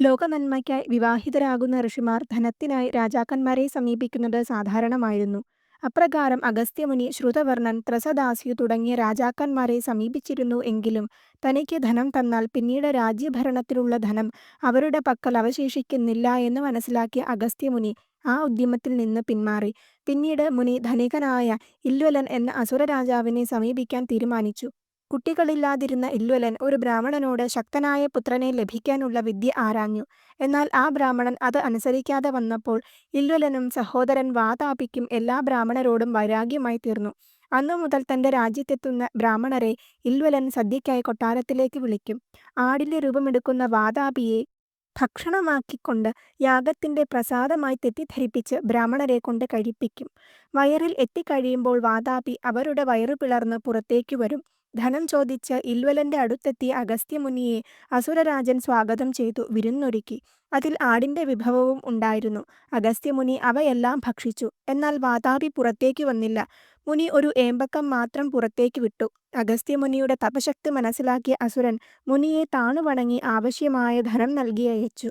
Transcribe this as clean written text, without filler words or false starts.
ലോകനന്മയ്ക്കായി വിവാഹിതരാകുന്ന ഋഷിമാർ ധനത്തിനായി രാജാക്കന്മാരെ സമീപിക്കുന്നത് സാധാരണമായിരുന്നു. അപ്രകാരം അഗസ്ത്യമുനി ശ്രുതവർണൻ, ത്രസദാസ്യു തുടങ്ങിയ രാജാക്കന്മാരെ സമീപിച്ചിരുന്നു എങ്കിലും തനിക്ക് ധനം തന്നാൽ പിന്നീട് രാജ്യഭരണത്തിനുള്ള ധനം അവരുടെ പക്കൽ അവശേഷിക്കുന്നില്ല എന്ന് മനസ്സിലാക്കിയ അഗസ്ത്യമുനി ആ ഉദ്യമത്തിൽ നിന്ന് പിന്മാറി. പിന്നീട് മുനി ധനികനായ ഇല്വലൻ എന്ന അസുരരാജാവിനെ സമീപിക്കാൻ തീരുമാനിച്ചു. കുട്ടികളില്ലാതിരുന്ന ഇല്വലൻ ഒരു ബ്രാഹ്മണനോട് ശക്തനായ പുത്രനെ ലഭിക്കാനുള്ള വിദ്യ ആരാഞ്ഞു. എന്നാൽ ആ ബ്രാഹ്മണൻ അത് അനുസരിക്കാതെ വന്നപ്പോൾ ഇല്വലനും സഹോദരൻ വാതാപിക്കും എല്ലാ ബ്രാഹ്മണരോടും വൈരാഗ്യമായി തീർന്നു. അന്നുമുതൽ തന്റെ രാജ്യത്തെത്തുന്ന ബ്രാഹ്മണരെ ഇല്വലൻ സദ്യയ്ക്കായി കൊട്ടാരത്തിലേക്ക് വിളിക്കും. ആടിന്റെ രൂപമെടുക്കുന്ന വാതാപിയെ ഭക്ഷണമാക്കിക്കൊണ്ട് യാഗത്തിന്റെ പ്രസാദമായി തെറ്റിദ്ധരിപ്പിച്ച് ബ്രാഹ്മണരെ കൊണ്ട് കഴിപ്പിക്കും. വയറിൽ എത്തിക്കഴിയുമ്പോൾ വാതാപി അവരുടെ വയറു പിളർന്ന് പുറത്തേക്കു വരും. ധനം ചോദിച്ച് ഇല്വലന്റെ അടുത്തെത്തിയ അഗസ്ത്യമുനിയെ അസുരരാജൻ സ്വാഗതം ചെയ്തു വിരുന്നൊരുക്കി. അതിൽ ആടിന്റെ വിഭവവും ഉണ്ടായിരുന്നു. അഗസ്ത്യമുനി അവയെല്ലാം ഭക്ഷിച്ചു. എന്നാൽ വാതാപി പുറത്തേക്ക് വന്നില്ല. മുനി ഒരു ഏമ്പക്കം മാത്രം പുറത്തേക്ക് വിട്ടു. അഗസ്ത്യമുനിയുടെ തപശക്തി മനസ്സിലാക്കിയ അസുരൻ മുനിയെ താണുവണങ്ങി ആവശ്യമായ ധനം നൽകി അയച്ചു.